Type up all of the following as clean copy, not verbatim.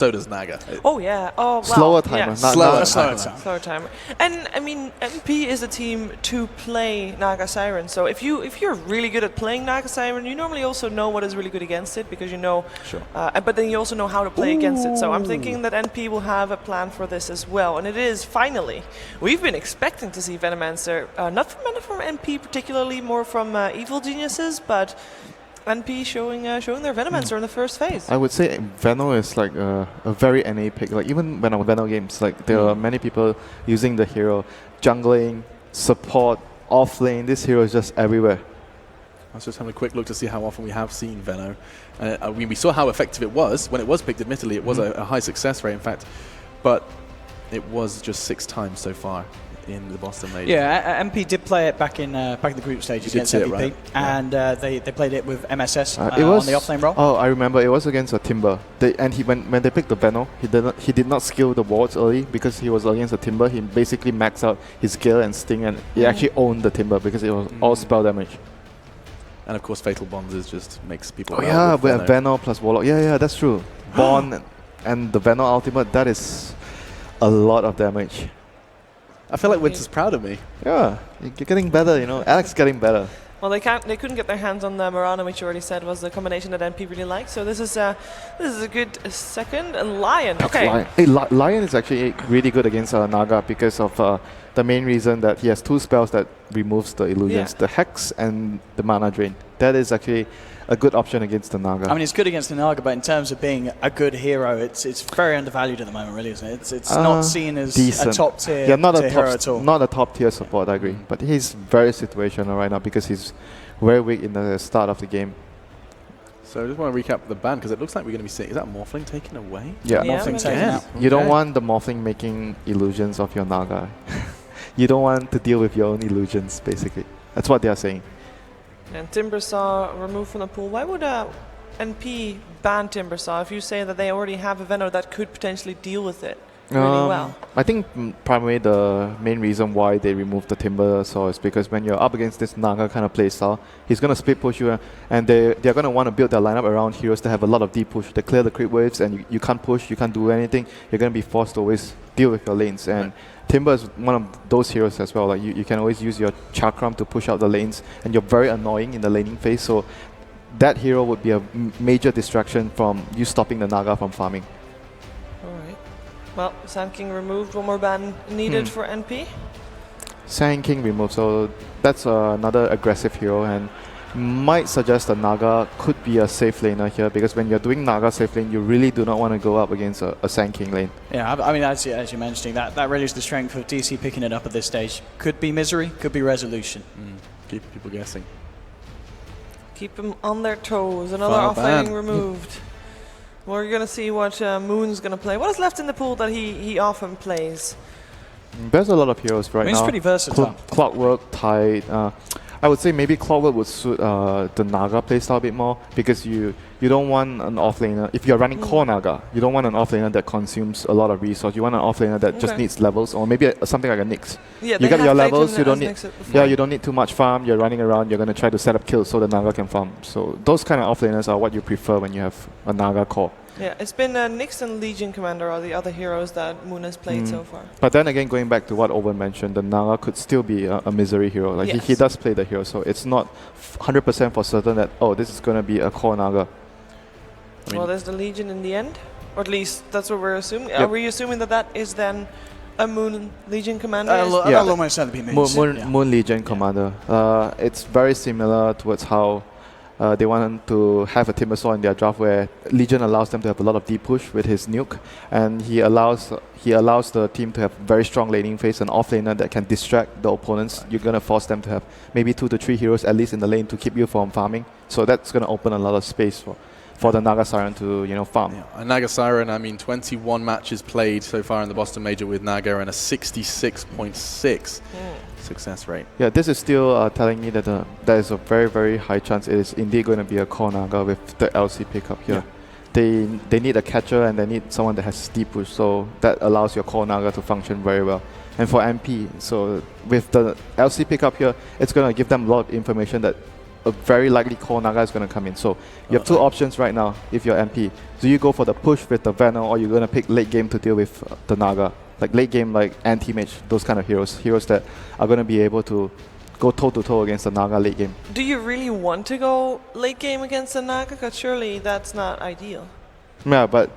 So does Naga. Oh yeah. Oh well. Slower timer. Slower Slower timer. And I mean, MP is a team to play Naga Siren. So if you're really good at playing Naga Siren, you normally also know what is really good against it because you know. Sure. But then you also know how to play against it. So I'm thinking that NP will have a plan for this as well. And it is finally. We've been expecting to see Venomancer, not from NP particularly, more from Evil Geniuses, but NP showing their Venomancer in the first phase. I would say Veno is like a very NA pick. Like even when on Veno games, like there are many people using the hero, jungling, support, off lane. This hero is just everywhere. I was just having a quick look to see how often we have seen Veno. I mean, we saw how effective it was when it was picked. Admittedly, it was a high success rate, in fact, but it was just 6 times so far in the Boston Major. Yeah, MP did play it back in the group stage against MVP, right? and they played it with MSS It was on the offlane role. Oh, I remember it was against a Timber. When they picked the Veno, he did not skill the wards early because he was against a Timber. He basically maxed out his skill and sting, and he actually owned the Timber because it was all spell damage. And of course, Fatal Bonds just makes people. Oh yeah, with Veno plus Warlock. Yeah, that's true. Bond and the Veno ultimate, that is a lot of damage. I feel like Winter's proud of me. Yeah, you're getting better, you know. Alex is getting better. Well, they couldn't get their hands on the Mirana, which you already said was the combination that NP really liked. So this is a good second. And Lion, okay. Lion is actually really good against Naga because of the main reason that he has 2 spells that removes the illusions, the Hex and the Mana Drain. That is actually a good option against the Naga. I mean, it's good against the Naga, but in terms of being a good hero, it's very undervalued at the moment, really, isn't it? It's not seen as decent. a top tier hero at all. Not a top tier support, I agree. But he's very situational right now because he's very weak in the start of the game. So I just want to recap the ban because it looks like we're going to be seeing. Is that Morphling taken away? Yeah, Morphling taken out. You don't want the Morphling making illusions of your Naga. You don't want to deal with your own illusions, basically. That's what they are saying. And Timbersaw removed from the pool. Why would NP ban Timbersaw if you say that they already have a Veno that could potentially deal with it really well? I think primarily the main reason why they removed the Timbersaw is because when you're up against this Naga kind of playstyle, he's going to split push you, and they're going to want to build their lineup around heroes that have a lot of deep push. They clear the creep waves, and you can't push, you can't do anything. You're going to be forced to always deal with your lanes. And Timber is one of those heroes as well. Like you can always use your Chakram to push out the lanes, and you're very annoying in the laning phase. So that hero would be a major distraction from you stopping the Naga from farming. Alright. Well, Sand King removed. One more ban needed for NP. Sand King removed, so that's another aggressive hero, and might suggest that Naga could be a safe laner here because when you're doing Naga safe lane, you really do not want to go up against a Sand King lane. Yeah, I mean, as you're mentioning, that really is the strength of DC picking it up at this stage. Could be Misery, could be Resolution. Keep people guessing. Keep them on their toes. Another offlaning removed. We're going to see what Moon's going to play. What is left in the pool that he often plays? There's a lot of heroes right now. It's pretty versatile. Clockwork, Tide. I would say maybe Clockwork would suit the Naga playstyle a bit more because you don't want an offlaner. If you're running core Naga, you don't want an offlaner that consumes a lot of resource. You want an offlaner that just needs levels, or maybe something like a Nyx. Yeah, you get your levels. You don't need. Yeah, you don't need too much farm. You're running around. You're gonna try to set up kills so the Naga can farm. So those kind of offlaners are what you prefer when you have a Naga core. Yeah, it's been Nyx and Legion Commander are the other heroes that Moon has played so far. But then again, going back to what Owen mentioned, the Naga could still be a Misery hero. Like he does play the hero, so it's not 100% for certain that, oh, this is going to be a core Naga. I mean, well, there's the Legion in the end, or at least that's what we're assuming. Yep. Are we assuming that is then a Moon Legion Commander? That'll almost certainly be Moon Legion Commander. It's very similar towards how they want to have a Timbersaw in their draft where Legion allows them to have a lot of deep push with his nuke, and he allows the team to have very strong laning phase, an offlaner that can distract the opponents. You're going to force them to have maybe 2 to 3 heroes at least in the lane to keep you from farming. So that's going to open a lot of space for the Naga Siren to farm. Yeah. And Naga Siren, I mean, 21 matches played so far in the Boston Major with Naga and a 66.6 success rate. Yeah, this is still telling me that there is a very, very high chance it is indeed going to be a core Naga with the LC pickup here. Yeah. They need a catcher and they need someone that has deep push, so that allows your core Naga to function very well. And for MP, so with the LC pickup here, it's going to give them a lot of information that a very likely core Naga is going to come in. So you have two options right now if you're MP. Do you go for the push with the Venom, or you're going to pick late game to deal with the Naga? Like late game, like anti-mage, those kind of heroes. Heroes that are going to be able to go toe-to-toe against the Naga late game. Do you really want to go late game against the Naga? Because surely that's not ideal. Yeah, but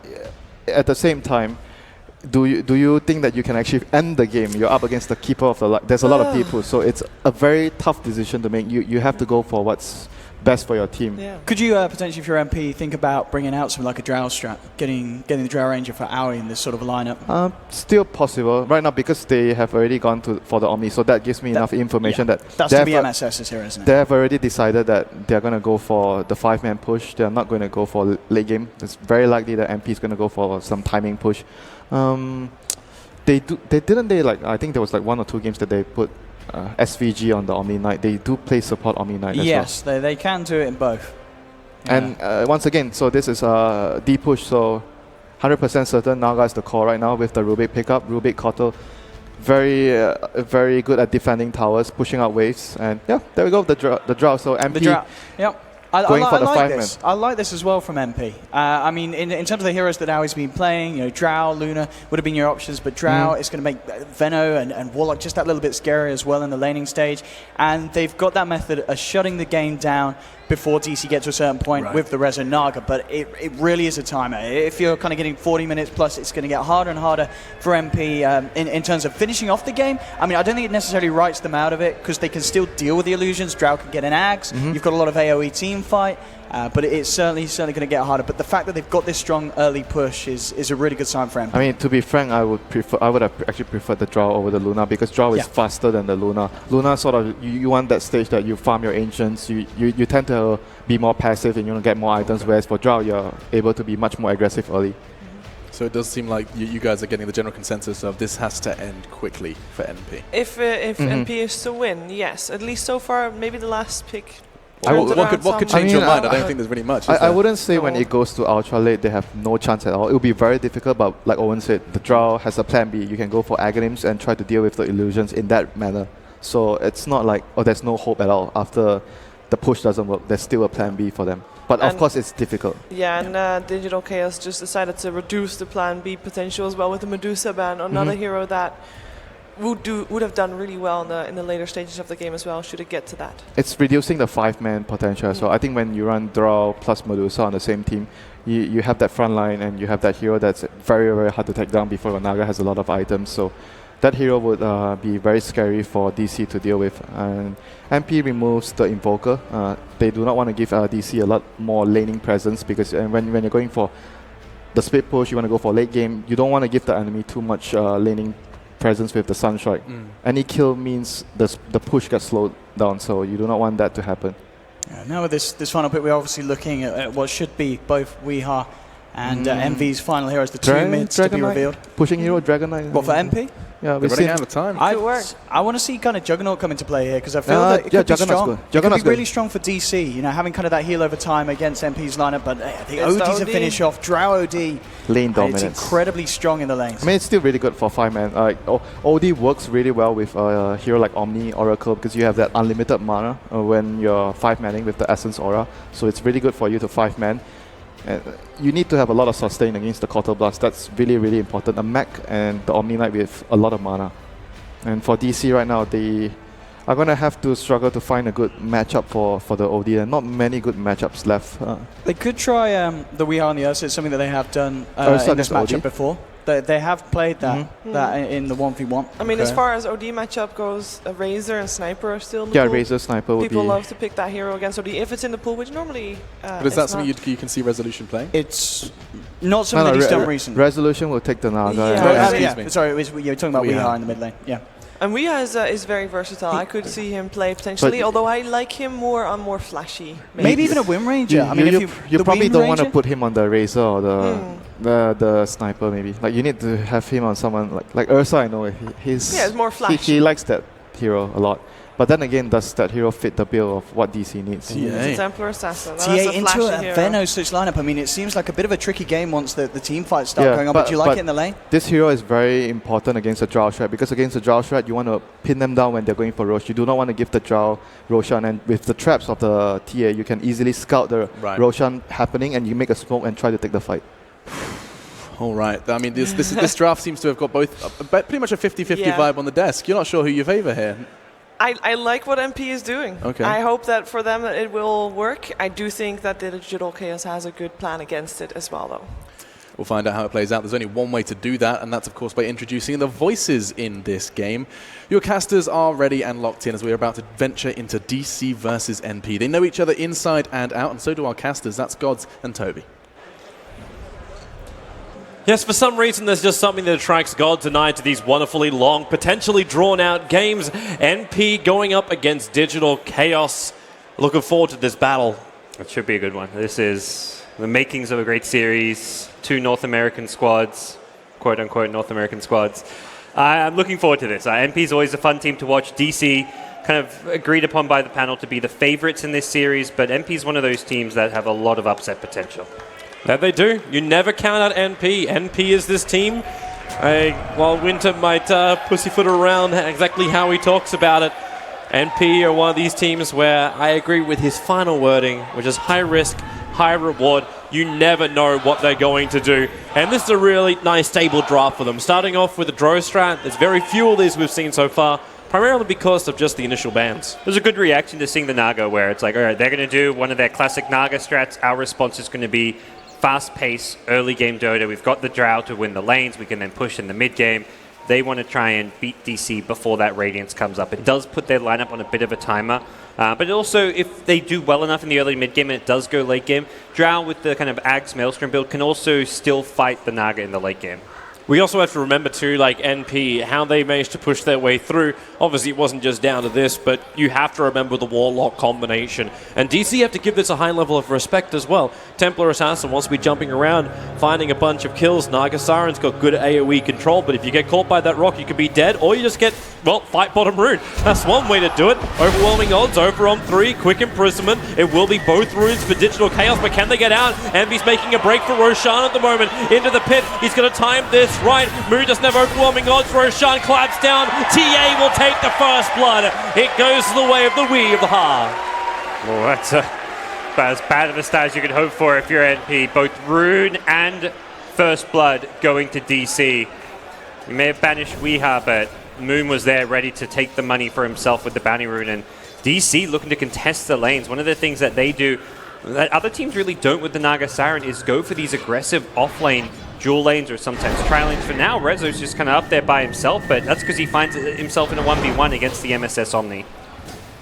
at the same time, do you think that you can actually end the game? You're up against the keeper of the light. There's a lot of people, so it's a very tough decision to make. You have to go for what's best for your team. Yeah. Could you potentially, if you're MP, think about bringing out something like a Drow strat, getting the Drow Ranger for Aoi in this sort of lineup? Still possible right now because they have already gone for the Omni, so that gives me enough information that that's to be MSS's here, isn't it? They have already decided that they're going to go for the 5-man push. They're not going to go for late game. It's very likely that MP is going to go for some timing push. They I think there was like 1 or 2 games that they put SVG on the Omni Knight. They do play support Omni Knight as well. Yes, they can do it in both. And once again, so this is a D push, so 100% certain Naga is the core right now with the Rubik pickup. Rubik Kotal, very good at defending towers, pushing out waves, and yeah, there we go, the draw. So MP. The draw. Yep. Going for the like 5-man. this. I like this as well from MP. I mean, in terms of the heroes that Aoi's been playing, Drow, Luna would have been your options, but Drow is going to make Veno and Warlock just that little bit scary as well in the laning stage. And they've got that method of shutting the game down before DC gets to a certain point with the Rezo Naga, but it really is a timer. If you're kind of getting 40 minutes plus, it's going to get harder and harder for MP in terms of finishing off the game. I mean, I don't think it necessarily writes them out of it because they can still deal with the illusions. Drow can get an axe. You've got a lot of AoE team fight, but it's certainly going to get harder. But the fact that they've got this strong early push is a really good sign for MP. I mean, to be frank, I would have actually preferred the Draw over the Luna because Draw is faster than the Luna. Luna sort of, you want that stage that you farm your ancients, you tend to be more passive and you want to get more items, whereas for Draw you're able to be much more aggressive early. So it does seem like you guys are getting the general consensus of this has to end quickly for NP. If MP is to win, yes. At least so far, maybe the last pick. What could change your mind? I don't think there's really much. I wouldn't say when it goes to ultra late they have no chance at all. It will be very difficult, but like Owen said, the Drow has a plan B. You can go for Aghanims and try to deal with the illusions in that manner. So it's not like, there's no hope at all after the push doesn't work. There's still a plan B for them. But of course it's difficult. Yeah, and Digital Chaos just decided to reduce the plan B potential as well with the Medusa ban, another hero that would have done really well in the later stages of the game as well, should it get to that. It's reducing the 5-man potential as well. I think when you run Draw plus Medusa on the same team, you have that front line and you have that hero that's very, very hard to take down before Naga has a lot of items. So that hero would be very scary for DC to deal with. And MP removes the Invoker. They do not want to give DC a lot more laning presence because when you're going for the split push, you want to go for late game, you don't want to give the enemy too much laning presence with the Sunstrike. Any kill means the push gets slowed down, so you do not want that to happen. Now with this final pick, we're obviously looking at what should be both Weeha and MV's final heroes, the two mids to be revealed. Pushing hero, Dragon Knight. What, for MP? Yeah, we're running out of time. I want to see kind of Juggernaut come into play here because I feel that it could be strong. It could be really strong for DC, having kind of that heal over time against MP's lineup, but the OD to finish off, Drow OD. Lane dominance. It's incredibly strong in the lanes. I mean, it's still really good for 5-man. OD works really well with a hero like Omni, Oracle, because you have that unlimited mana when you're 5-manning with the Essence Aura, so it's really good for you to 5-man. You need to have a lot of sustain against the Kotal Blast. That's really, really important. A mech and the Omni Knight with a lot of mana. And for DC right now, they are going to have to struggle to find a good matchup for the OD. And not many good matchups left. They could try the Weeha on the Ursa. It's something that they have done in this matchup before. They have played that in the 1v1. I mean, as far as OD matchup goes, a Razor and Sniper are still in the pool. pool. Razor, Sniper would be... People love to pick that hero against OD if it's in the pool, which normally But is that something you can see Resolution playing? It's not something that he's done recently. Resolution will take the Naga. Sorry, you're talking about Weeha in the mid lane. Yeah. And Weeha is very versatile. I could see him play potentially, although I like him more on more flashy. Maybe even a Wind Ranger. I mean, you probably don't want to put him on the Razor or the Sniper maybe. Like you need to have him on someone like Ursa. I know it's more flashy. He likes that hero a lot. But then again, does that hero fit the bill of what DC needs? It's a Templar Assassin. TA into a Veno switch lineup. I mean, it seems like a bit of a tricky game once the team fights start going on, but do you like it in the lane? This hero is very important against the Drow Shred, because against the Drow Shred, you want to pin them down when they're going for Rosh. You do not want to give the Drow Roshan, and with the traps of the TA, you can easily scout the Roshan happening, and you make a smoke and try to take the fight. All right. I mean, this draft seems to have got pretty much a 50-50 vibe on the desk. You're not sure who you favor here. I like what MP is doing. Okay. I hope that for them it will work. I do think that the Digital Chaos has a good plan against it as well, though. We'll find out how it plays out. There's only one way to do that, and that's, of course, by introducing the voices in this game. Your casters are ready and locked in as we're about to venture into DC versus NP. They know each other inside and out, and so do our casters. That's Gods and Toby. Yes, for some reason, there's just something that attracts Gods and I to these wonderfully long, potentially drawn-out games. NP going up against Digital Chaos. Looking forward to this battle. It should be a good one. This is the makings of a great series. 2 North American squads, quote-unquote North American squads. I'm looking forward to this. NP is always a fun team to watch. DC kind of agreed upon by the panel to be the favorites in this series, but NP is one of those teams that have a lot of upset potential. That they do. You never count out NP. NP is this team. While Winter might pussyfoot around exactly how he talks about it, NP are one of these teams where I agree with his final wording, which is high risk, high reward. You never know what they're going to do. And this is a really nice, stable draft for them. Starting off with a Drow strat. There's very few of these we've seen so far, primarily because of just the initial bans. There's a good reaction to seeing the Naga, where it's like, all right, they're going to do one of their classic Naga strats. Our response is going to be fast-paced, early-game Dota. We've got the Drow to win the lanes. We can then push in the mid-game. They want to try and beat DC before that Radiance comes up. It does put their lineup on a bit of a timer. But also, if they do well enough in the early mid-game and it does go late-game, Drow with the kind of Ags Maelstrom build can also still fight the Naga in the late game. We also have to remember, too, like NP, how they managed to push their way through. Obviously, it wasn't just down to this, but you have to remember the Warlock combination. And DC have to give this a high level of respect as well. Templar Assassin wants to be jumping around, finding a bunch of kills. Naga Siren's got good AoE control, but if you get caught by that rock, you could be dead, or you just get, well, fight bottom rune. That's one way to do it. Overwhelming odds, over on 3, quick imprisonment. It will be both runes for Digital Chaos, but can they get out? Envy's making a break for Roshan at the moment. Into the pit. He's going to time this right. Moon doesn't have overwhelming odds. Roshan collapsed down. TA will take the first blood. It goes the way of the Wee of the Ha. Well, that's about as bad of a start as you could hope for if you're NP. Both Rune and First Blood going to DC. You may have banished Weeha, but Moon was there ready to take the money for himself with the bounty rune. And DC looking to contest the lanes. One of the things that they do that other teams really don't with the Naga Siren is go for these aggressive off-lane dual lanes or sometimes tri-lanes. For now, Rezo's just kind of up there by himself, but that's because he finds himself in a 1v1 against the MSS Omni.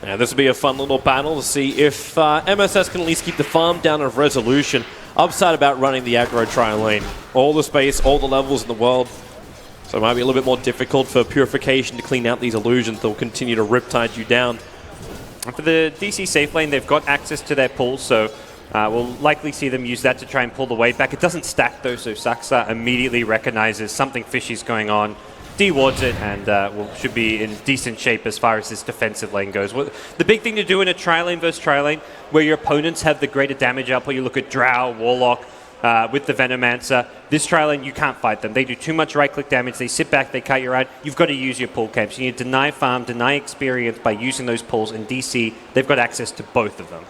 Yeah, this will be a fun little battle to see if MSS can at least keep the farm down of Resolution. Upside about running the aggro tri-lane. All the space, all the levels in the world. So it might be a little bit more difficult for Purification to clean out these illusions. They'll continue to riptide you down. And for the DC safe lane, they've got access to their pulls, so we'll likely see them use that to try and pull the wave back. It doesn't stack though, so Saksa immediately recognizes something fishy's going on, dewards it, and should be in decent shape as far as this defensive lane goes. The big thing to do in a tri-lane versus tri-lane, where your opponents have the greater damage output, you look at Drow, Warlock, with the Venomancer, this tri-lane, you can't fight them. They do too much right-click damage, they sit back, they cut you out. You've got to use your pull camps. You need to deny farm, deny experience by using those pulls. In DC, they've got access to both of them.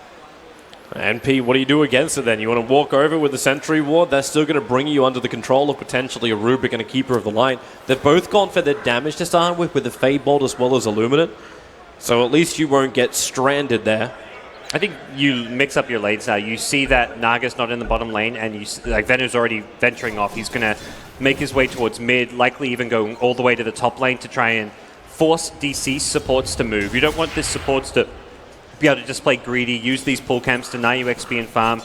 NP, what do you do against it then? You want to walk over with the Sentry Ward? That's still going to bring you under the control of potentially a Rubik and a Keeper of the Light. They've both gone for their damage to start with the Fade Bolt as well as Illuminate. So at least you won't get stranded there. I think you mix up your lanes now. You see that Naga's not in the bottom lane, and Venu's already venturing off. He's going to make his way towards mid, likely even going all the way to the top lane to try and force DC supports to move. You don't want this supports to be able to just play greedy, use these pull camps, deny you XP and farm.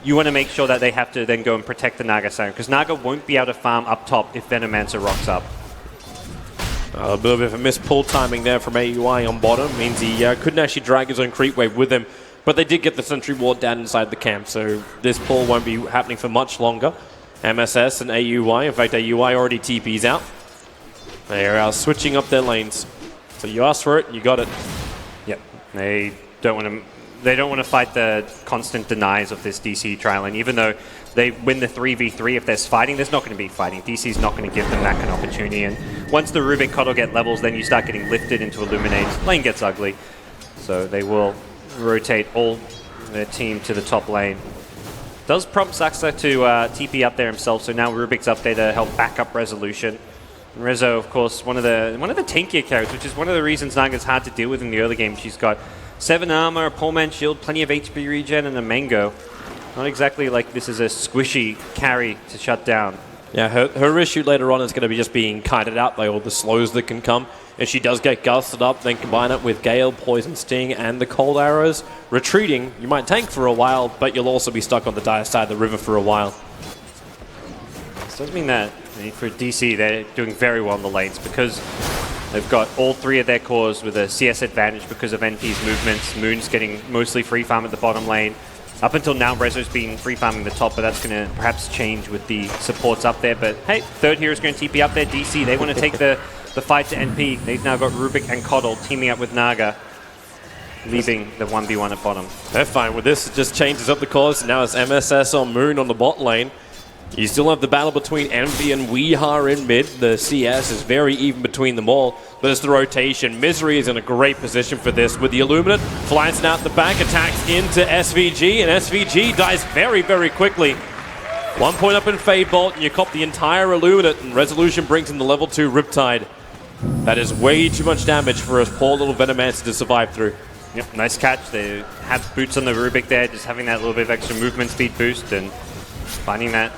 You want to make sure that they have to then go and protect the Naga Siren, because Naga won't be able to farm up top if Venomancer rocks up. A bit of a missed pull timing there from AUI on bottom. Means he couldn't actually drag his own creep wave with him. But they did get the Sentry Ward down inside the camp, so this pull won't be happening for much longer. MSS and AUI, in fact AUI already TP's out. They are switching up their lanes. So you asked for it, you got it. They don't want to fight the constant denies of this DC trial lane. Even though they win the 3v3, if there's fighting, there's not going to be fighting. DC's not going to give them that kind of opportunity. And once the Rubik Coddle get levels, then you start getting lifted into Illuminates. Lane gets ugly. So they will rotate all their team to the top lane. Does prompt Saxa to TP up there himself, so now Rubik's up there to help back up Resolution. And Rezo, of course, one of the tankier characters, which is one of the reasons Naga's hard to deal with in the early game. She's got 7 armor, a poleman shield, plenty of HP regen, and a mango. Not exactly like this is a squishy carry to shut down. Yeah, her issue later on is going to be just being kited out by all the slows that can come. If she does get gusted up, then combine it with Gale, Poison Sting, and the Cold Arrows. Retreating, you might tank for a while, but you'll also be stuck on the dire side of the river for a while. This does mean that for DC, they're doing very well in the lanes because they've got all 3 of their cores with a CS advantage because of NP's movements. Moon's getting mostly free farm at the bottom lane. Up until now, Rezo's been free farming the top, but that's going to perhaps change with the supports up there. But hey, third hero's going to TP up there. DC, they want to take the fight to NP. They've now got Rubik and Coddle teaming up with Naga, leaving the 1v1 at bottom. They're fine with this. It just changes up the course. Now it's MSS on Moon on the bot lane. You still have the battle between Envy and Weehar in mid. The CS is very even between them all, but it's the rotation. Misery is in a great position for this with the Illuminate. Flies out the back, attacks into SVG, and SVG dies very, very quickly. 1 point up in Fade Bolt, and you cop the entire Illuminate, and Resolution brings in the level 2 Riptide. That is way too much damage for a poor little Venomancer to survive through. Yep, nice catch. They have boots on the Rubik there, just having that little bit of extra movement speed boost, and finding that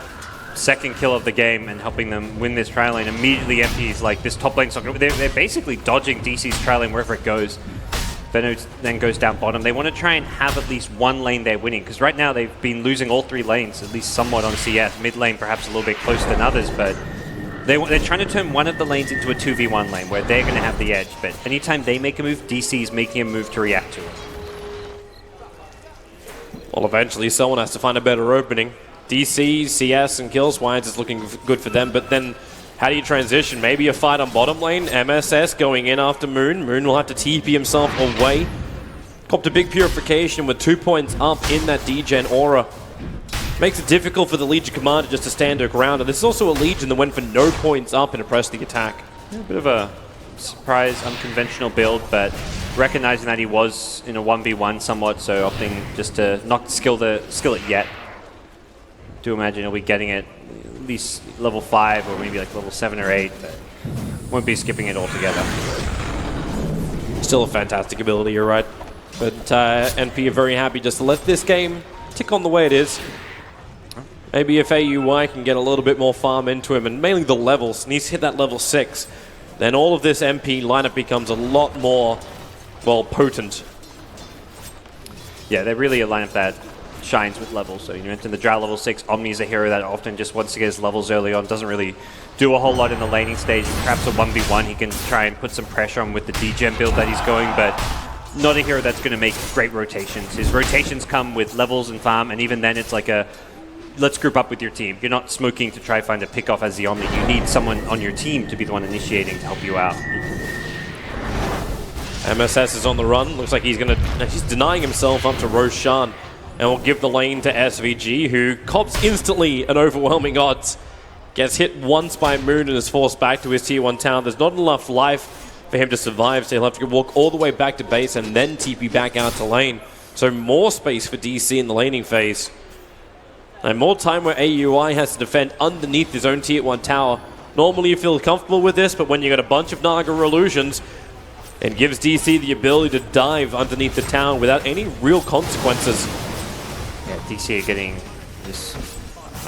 second kill of the game and helping them win this trial lane. Immediately empties like this top lane's not going to... They're basically dodging DC's trial lane wherever it goes. Venom then goes down bottom. They want to try and have at least one lane they're winning, because right now they've been losing all 3 lanes, at least somewhat on CS. Mid lane perhaps a little bit closer than others, but they're trying to turn one of the lanes into a 2v1 lane where they're going to have the edge. But anytime they make a move, DC is making a move to react to it. Well, eventually someone has to find a better opening. DC, CS, and Killswines is looking good for them, but then how do you transition? Maybe a fight on bottom lane. MSS going in after Moon. Moon will have to TP himself away. Copped a big purification with 2 points up in that degen aura. Makes it difficult for the Legion Commander just to stand her ground, and this is also a Legion that went for no points up and pressed the attack. A bit of a surprise, unconventional build, but recognizing that he was in a 1v1 somewhat, so opting just to not skill it yet. Do imagine he'll be getting it at least level 5 or maybe like level 7 or 8, but won't be skipping it altogether. Still a fantastic ability, you're right. But NP are very happy just to let this game tick on the way it is. Maybe if AUI can get a little bit more farm into him, and mainly the levels, needs to hit that level 6, then all of this MP lineup becomes a lot more, well, potent. Yeah, they really a lineup that shines with levels. So you mentioned the Drow level 6. Omni's a hero that often just wants to get his levels early on, doesn't really do a whole lot in the laning stage. Perhaps a 1v1 he can try and put some pressure on with the degen build that he's going, but not a hero that's going to make great rotations. His rotations come with levels and farm, and even then it's like a let's group up with your team. You're not smoking to try find a pick off as the Omni. You need someone on your team to be the one initiating to help you out. MSS is on the run. Looks like he's denying himself up to Roshan, and will give the lane to SVG, who cops instantly an overwhelming odds. Gets hit once by Moon and is forced back to his tier 1 town. There's not enough life for him to survive, so he'll have to walk all the way back to base and then TP back out to lane. So more space for DC in the laning phase. And more time where AUI has to defend underneath his own tier 1 tower. Normally you feel comfortable with this, but when you got a bunch of Naga illusions, it gives DC the ability to dive underneath the tower without any real consequences. Yeah, DC are getting just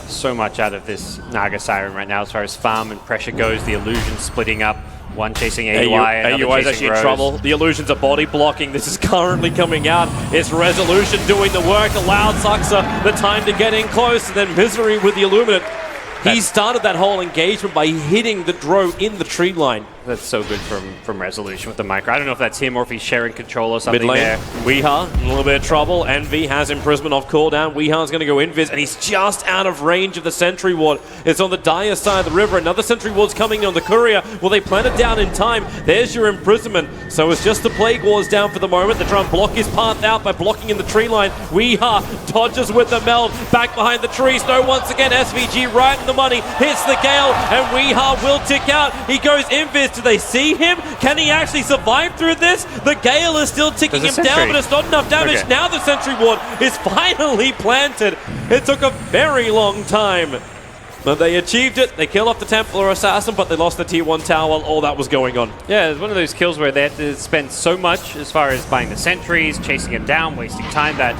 so much out of this Naga Siren right now as far as farm and pressure goes. The illusion splitting up. One chasing AUI, AUI is actually in trouble. The illusions are body blocking. This is currently coming out. It's Resolution doing the work. Allowed Saxa the time to get in close, and then Misery with the Illuminate He started that whole engagement by hitting the Dro in the tree line. That's so good from Resolution with the micro. I don't know if that's him or if he's sharing control or something Mid lane, there. Weeha, a little bit of trouble. Envy has imprisonment off cooldown. Weeha's going to go invis, and he's just out of range of the sentry ward. It's on the dire side of the river. Another sentry ward's coming on the courier. Will they plant it down in time? There's your imprisonment. So it's just the plague wars down for the moment. They're trying to block his path out by blocking in the tree line. Weeha dodges with the meld, back behind the tree. Snow once again, SVG right in the money, hits the gale, and Weeha will tick out. He goes invis. Do they see him? Can he actually survive through this? The gale is still ticking him down, but it's not enough damage. Okay. Now the sentry ward is finally planted. It took a very long time, but they achieved it. They killed off the Templar Assassin, but they lost the tier 1 tower while all that was going on. Yeah, it's one of those kills where they had to spend so much as far as buying the sentries, chasing him down, wasting time, that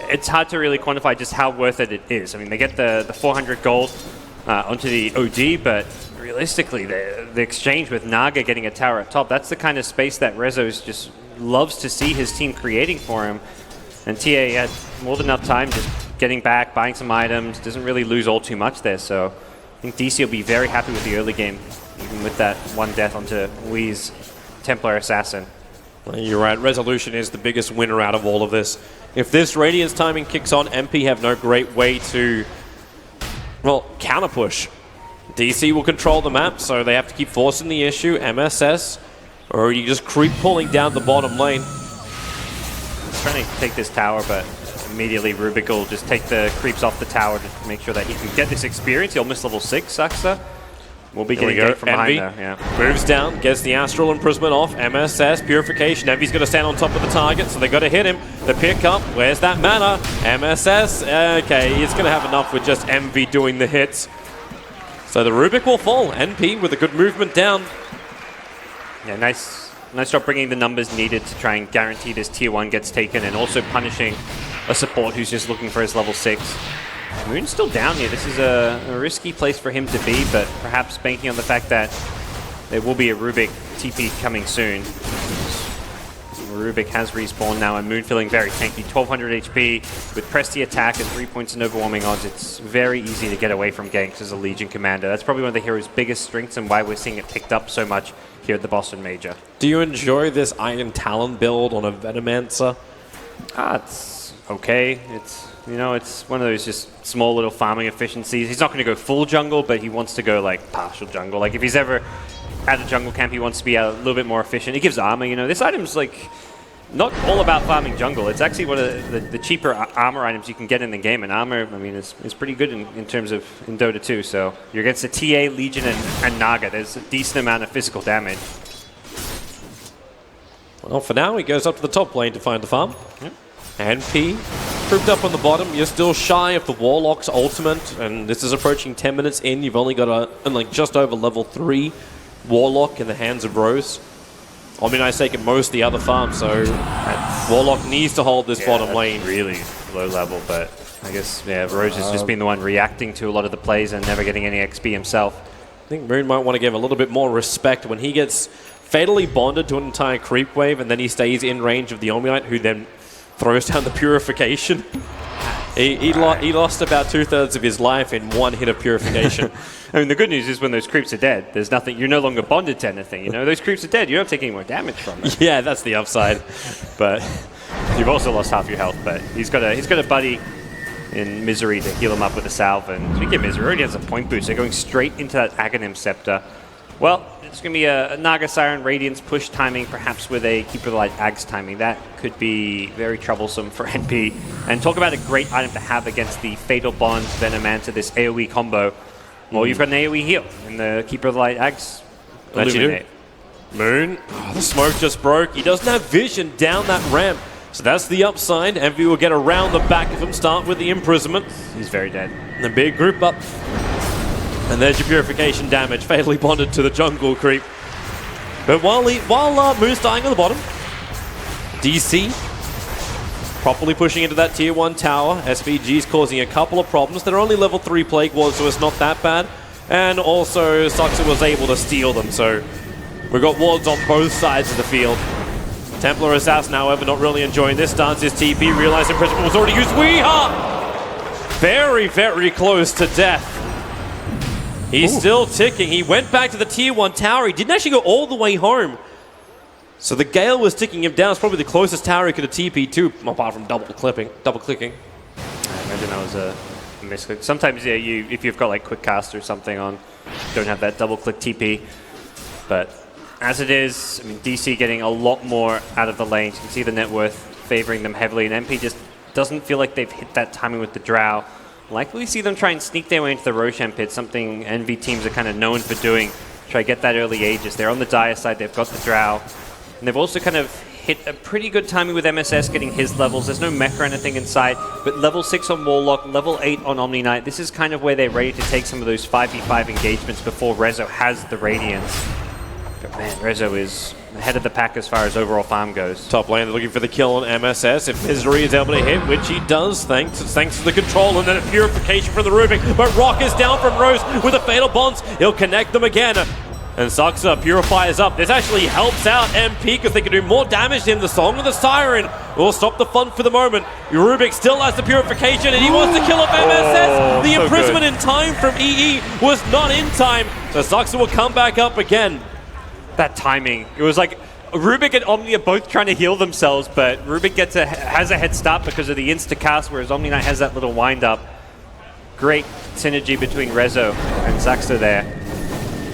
it's hard to really quantify just how worth it is. I mean, they get the 400 gold onto the OD, but realistically, the exchange with Naga getting a tower up top, that's the kind of space that Rezo's just loves to see his team creating for him. And TA had more than enough time just getting back, buying some items, doesn't really lose all too much there. So I think DC will be very happy with the early game, even with that one death onto Wee's Templar Assassin. Well, you're right, Resolution is the biggest winner out of all of this. If this Radiance timing kicks on, MP have no great way to, well, counter push. DC will control the map, so they have to keep forcing the issue. MSS, or you just creep pulling down the bottom lane. He's trying to take this tower, but immediately Rubik will just take the creeps off the tower to make sure that he can get this experience. He'll miss level 6, Saxa. We'll be getting ganked from Envy behind there. Yeah. moves down, gets the Astral Imprisonment off. MSS, Purification. Envy's going to stand on top of the target, so they got to hit him. The pick up, where's that mana? MSS, okay, he's going to have enough with just Envy doing the hits. So the Rubik will fall. NP with a good movement down. Yeah, nice job bringing the numbers needed to try and guarantee this tier 1 gets taken, and also punishing a support who's just looking for his level 6. Moon's still down here. This is a risky place for him to be, but perhaps banking on the fact that there will be a Rubik TP coming soon. Rubik has respawned now, and Moon feeling very tanky. 1200 HP with Presti attack and 3 points in overwhelming odds. It's very easy to get away from ganks as a Legion commander. That's probably one of the hero's biggest strengths and why we're seeing it picked up so much here at the Boston Major. Do you enjoy this Iron Talon build on a Venomancer? It's okay. It's, you know, it's one of those just small little farming efficiencies. He's not going to go full jungle, but he wants to go like partial jungle. Like if he's ever at a jungle camp, he wants to be a little bit more efficient. It gives armor, you know. This item's like not all about farming jungle. It's actually one of the cheaper armor items you can get in the game. And armor, I mean, is pretty good in terms of in Dota 2. So you're against a TA, Legion, and Naga. There's a decent amount of physical damage. Well, for now, he goes up to the top lane to find the farm. Yep. And P, grouped up on the bottom. You're still shy of the Warlock's ultimate, and this is approaching 10 minutes in. You've only got like just over level 3 Warlock in the hands of Rose. I mean, I've taken most of the other farms, so Warlock needs to hold this bottom lane. Really low level, but I guess, yeah, Rose has just been the one reacting to a lot of the plays and never getting any XP himself. I think Moon might want to give a little bit more respect when he gets fatally bonded to an entire creep wave, and then he stays in range of the Omnite, who then throws down the Purification. He lost about 2/3 of his life in one hit of Purification. I mean, the good news is when those creeps are dead, there's nothing. You're no longer bonded to anything. You know, those creeps are dead. You don't take any more damage from them. Yeah, that's the upside. But you've also lost half your health. But he's got a buddy in Misery to heal him up with a salve. And speaking of Misery, already has a point boost. They're going straight into that Aghanim Scepter. Well, it's going to be a Naga Siren Radiance push timing, perhaps with a Keeper of the Light Ags timing. That could be very troublesome for NP. And talk about a great item to have against the Fatal Bond Venomancer, this AoE combo. Well, you've got an AoE heal in the Keeper of the Light Ags. That you do. Moon, the smoke just broke. He doesn't have vision down that ramp. So that's the upside. Envy will get around the back of him, start with the imprisonment. He's very dead. And a big group up. And there's your Purification damage, fatally bonded to the jungle creep. But while Moon's dying on the bottom, DC properly pushing into that tier 1 tower. SVG's causing a couple of problems. They're only level 3 Plague Wards, so it's not that bad. And also, Suxa was able to steal them, so we've got wards on both sides of the field. Templar Assassin, however, not really enjoying this stance. His TP, realized imprisonment was already used. Weeha! Very, very close to death. He's still ticking. He went back to the tier 1 tower. He didn't actually go all the way home. So the Gale was ticking him down. It's probably the closest tower he could have TP'd to, apart from double clicking. I imagine that was a misclick. Sometimes, yeah, if you've got like quick cast or something on, don't have that double click TP. But as it is, I mean, DC getting a lot more out of the lanes. You can see the net worth favoring them heavily, and MP just doesn't feel like they've hit that timing with the Drow. Likely see them try and sneak their way into the Roshan pit, something Envy teams are kind of known for doing. Try to get that early Aegis. They're on the Dire side, they've got the Drow. And they've also kind of hit a pretty good timing with MSS getting his levels. There's no mech or anything inside, but level 6 on Warlock, level 8 on Omni Knight. This is kind of where they're ready to take some of those 5v5 engagements before Rezo has the Radiance. But man, Rezo is ahead of the pack as far as overall farm goes. Top lane looking for the kill on MSS. If Misery is able to hit, which he does, thanks to the control and then a purification from the Rubik. But Rock is down from Rose with a fatal bonds. He'll connect them again. And Saxa purifies up. This actually helps out MP because they can do more damage to him. The Song of the Siren will stop the fun for the moment. Rubik still has the purification and he wants to kill off MSS. The imprisonment in time from EE was not in time. So Saxa will come back up again. That timing, it was like Rubik and Omni are both trying to heal themselves, but Rubik has a head start because of the insta-cast, whereas Omni Knight has that little wind-up. Great synergy between Rezo and Saxa there,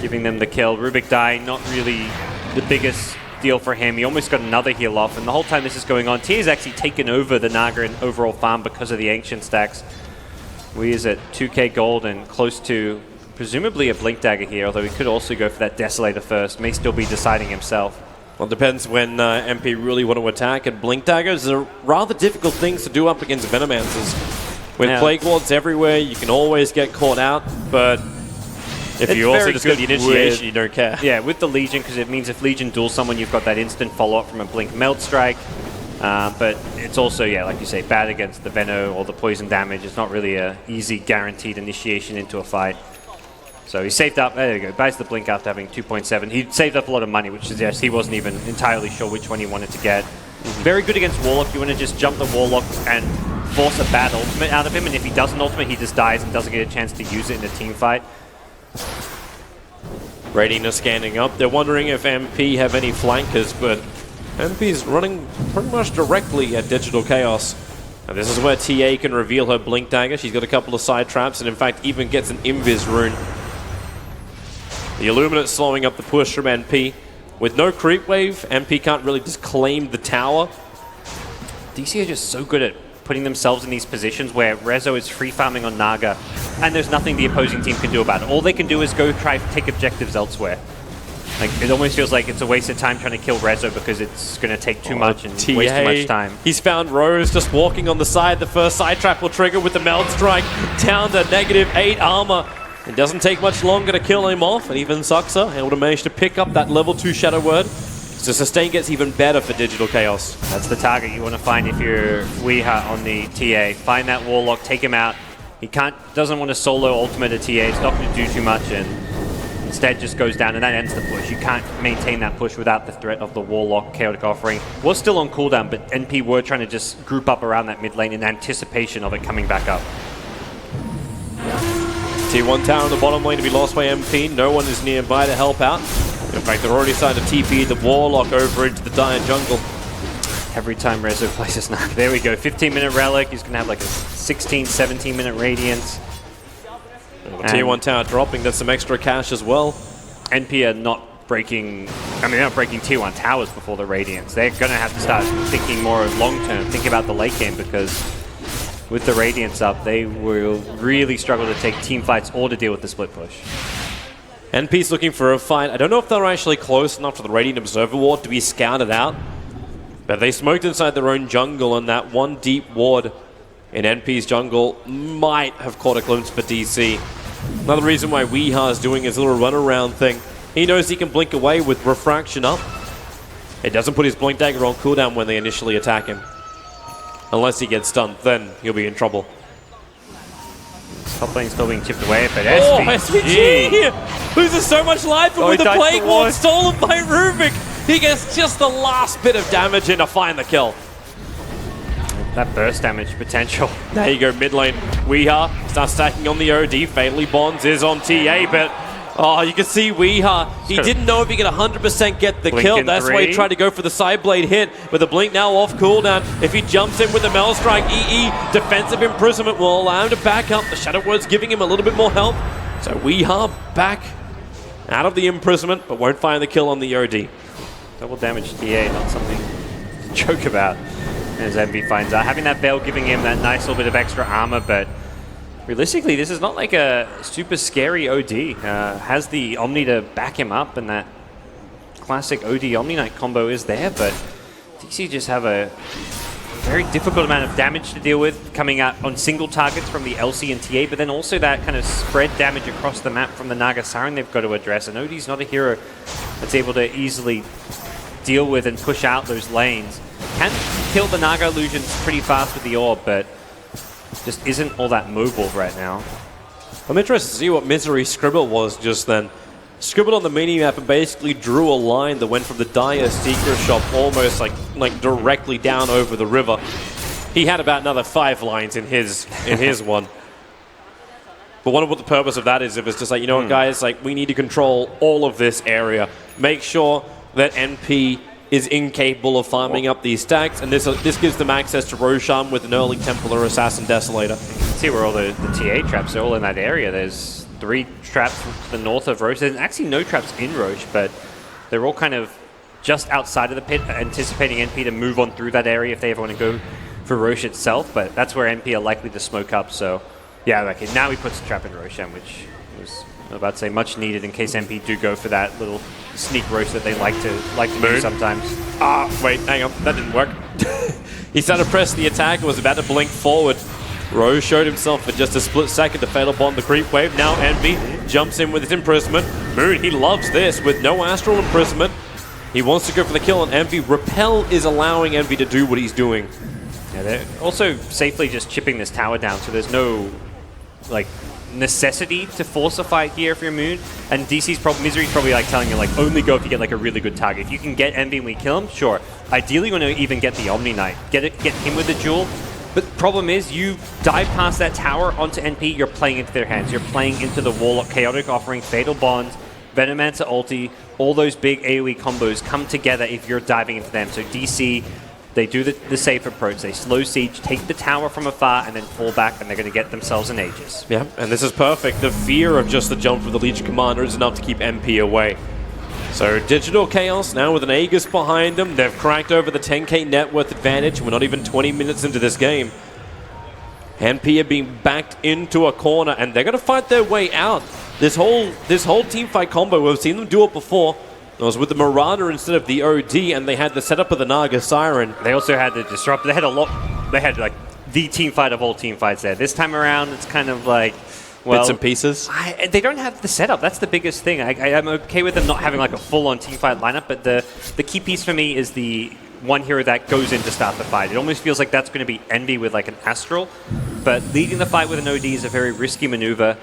giving them the kill. Rubik dying, not really the biggest deal for him. He almost got another heal off, and the whole time this is going on, Tia's actually taken over the Naga and overall farm because of the Ancient stacks. We is at 2k gold and close to presumably a Blink Dagger here, although he could also go for that Desolator first. May still be deciding himself. Well, it depends when MP really want to attack, and Blink Daggers are rather difficult things to do up against Venomancers. With Plague Wards everywhere, you can always get caught out, but if you also just get the initiation, you don't care. Yeah, with the Legion, because it means if Legion duels someone, you've got that instant follow-up from a Blink Melt Strike. But it's also, yeah, like you say, bad against the Veno or the poison damage. It's not really a easy, guaranteed initiation into a fight. So he saved up, there you go, buys the Blink after having 2.7. He saved up a lot of money, which suggests he wasn't even entirely sure which one he wanted to get. Very good against Warlock. You want to just jump the Warlock and force a bad ultimate out of him, and if he does an ultimate, he just dies and doesn't get a chance to use it in a team fight. Radiant scanning up. They're wondering if MP have any flankers, but MP's running pretty much directly at Digital Chaos. And this is where TA can reveal her Blink Dagger. She's got a couple of side traps and in fact even gets an Invis rune. The Illuminate slowing up the push from NP. With no creep wave, MP can't really just claim the tower. DC are just so good at putting themselves in these positions where Rezo is free farming on Naga and there's nothing the opposing team can do about it. All they can do is go try to take objectives elsewhere. Like, it almost feels like it's a waste of time trying to kill Rezo because it's going to take too much and TA, waste too much time. He's found Rose just walking on the side. The first side trap will trigger with the Meld Strike down to -8 armor. It doesn't take much longer to kill him off, and even Saxa able to manage to pick up that level 2 Shadow Word. So sustain gets even better for Digital Chaos. That's the target you want to find if you're Weeha on the TA. Find that Warlock, take him out. He doesn't want to solo ultimate a TA. It's not going to do too much, and instead just goes down, and that ends the push. You can't maintain that push without the threat of the Warlock Chaotic Offering. Was still on cooldown, but NP were trying to just group up around that mid lane in anticipation of it coming back up. T1 tower in the bottom lane to be lost by MP. No one is nearby to help out. In fact, they're already starting to TP the Warlock over into the Dire jungle. Every time Rezo plays this Naga. There we go, 15-minute Relic. He's going to have like a 16, 17-minute Radiance. T1 tower dropping, that's some extra cash as well. NP are not breaking, they're not breaking T1 towers before the Radiance. They're going to have to start thinking more long-term, thinking about the late game, because with the Radiance up, they will really struggle to take team fights or to deal with the split push. NP's looking for a fight. I don't know if they're actually close enough to the Radiant Observer Ward to be scouted out, but they smoked inside their own jungle, and that one deep ward in NP's jungle might have caught a glimpse for DC. Another reason why Weeha is doing his little runaround thing. He knows he can blink away with Refraction up. It doesn't put his Blink Dagger on cooldown when they initially attack him. Unless he gets stunned, then he'll be in trouble. Top lane still being chipped away, but SVG loses so much life, but with the Plague Ward stolen by Rubik, he gets just the last bit of damage in to find the kill. that burst damage potential. There you go, mid lane. Weeha starts stacking on the OD. Fatally Bonds is on TA, but you can see Weeha. He didn't know if he could 100% get the Blink kill. in That's why he 3. tried to go for the side blade hit. But the blink now off cooldown. If he jumps in with the Mel Strike, EE defensive imprisonment will allow him to back up. The Shadow Word's giving him a little bit more help. So Weeha back out of the imprisonment, but won't find the kill on the OD. Double damage TA, not something to joke about. As MV finds out, having that Veil giving him that nice little bit of extra armor, but realistically, this is not like a super scary OD. Has the Omni to back him up, and that classic OD Omni Knight combo is there, but DC just have a very difficult amount of damage to deal with coming out on single targets from the LC and TA, but then also that kind of spread damage across the map from the Naga Siren they've got to address. And OD's not a hero that's able to easily deal with and push out those lanes. Can kill the Naga illusions pretty fast with the orb, but just isn't all that mobile right now. I'm interested to see what Misery Scribble was just then. Scribbled on the mini-map and basically drew a line that went from the Dire Seeker shop almost like directly down over the river. He had about another 5 lines in his one. But wonder what the purpose of that is, if it's just like, you know what, guys, like, we need to control all of this area. Make sure that NP is incapable of farming up these stacks, and this gives them access to Roshan with an early Templar Assassin Desolator. See where all the TA traps are all in that area. There's 3 traps to the north of Roche. There's actually no traps in Roche, but they're all kind of just outside of the pit, anticipating NP to move on through that area if they ever want to go for Roche itself, but that's where NP are likely to smoke up, so yeah, okay, now he puts a trap in Roshan, which was, I'm about to say, much needed in case NP do go for that little sneak roast that they like to do sometimes. Wait, hang on, that didn't work. He started to press the attack and was about to blink forward. Rose showed himself for just a split second to fatal bond the creep wave. Now Envy jumps in with his imprisonment. Moon, he loves this with no astral imprisonment. He wants to go for the kill on Envy. Repel is allowing Envy to do what he's doing. Yeah, they're also safely just chipping this tower down, so there's no like necessity to force a fight here for your Moon. And DC's Misery's probably like telling you like only go if you get like a really good target. If you can get Envy and we kill him, sure. Ideally, you want to even get the Omni Knight, get him with the jewel. But the problem is, you dive past that tower onto NP, you're playing into their hands. You're playing into the Warlock Chaotic offering, Fatal Bonds, Venomancer ulti, all those big AoE combos come together if you're diving into them. So DC, they do the safe approach. They slow siege, take the tower from afar, and then fall back, and they're going to get themselves an Aegis. Yeah, and this is perfect. The fear of just the jump from the Legion Commander is enough to keep MP away. So Digital Chaos now with an Aegis behind them. They've cracked over the 10k net worth advantage. We're not even 20 minutes into this game. MP are being backed into a corner, and they're going to fight their way out. This whole team fight combo, we've seen them do it before. It was with the Marauder instead of the OD, and they had the setup of the Naga Siren. They also had the Disrupt. They had a lot. They had like the team fight of all team fights there. This time around, it's kind of like, well, bits and pieces. They don't have the setup. That's the biggest thing. I'm okay with them not having like a full-on team fight lineup, but the key piece for me is the one hero that goes in to start the fight. It almost feels like that's going to be Envy with like an Astral, but leading the fight with an OD is a very risky maneuver.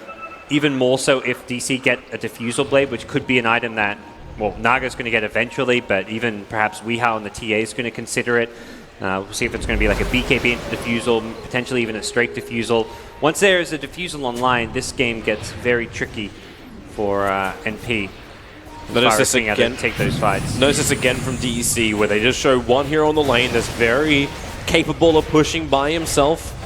Even more so if DC get a Diffusal Blade, which could be an item that, well, Naga's going to get eventually, but even perhaps Weeha and the TA is going to consider it. We'll see if it's going to be like a BKB into Diffusal, potentially even a straight Diffusal. Once there is a Diffusal online, this game gets very tricky for NP. Notice this again. Take those fights. Notice this again from DEC, where they just show one hero on the lane that's very capable of pushing by himself.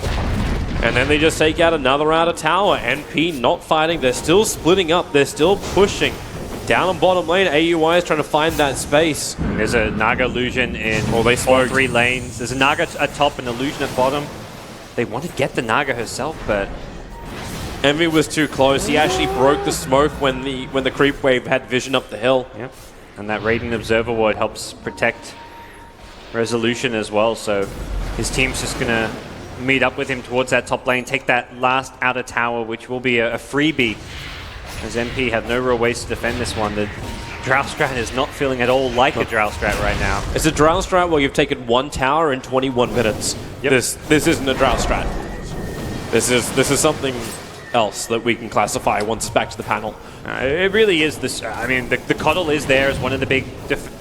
And then they just take out another outer tower. NP not fighting. They're still splitting up. They're still pushing. Down on bottom lane, AUI is trying to find that space. And there's a Naga illusion in all 3 lanes. There's a Naga at top and illusion at bottom. They want to get the Naga herself, but Envy was too close. He actually broke the smoke when the creep wave had vision up the hill. Yep. And that Radiant Observer Ward helps protect Resolution as well. So his team's just going to meet up with him towards that top lane, take that last outer tower, which will be a freebie, as MP have no real ways to defend this one. The Drow strat is not feeling at all like a Drow strat right now. It's a Drow strat where you've taken 1 tower in 21 minutes. Yep. This isn't a Drow strat. This is something else that we can classify once it's back to the panel. It really is this. I mean, the Coddle is there as one of the big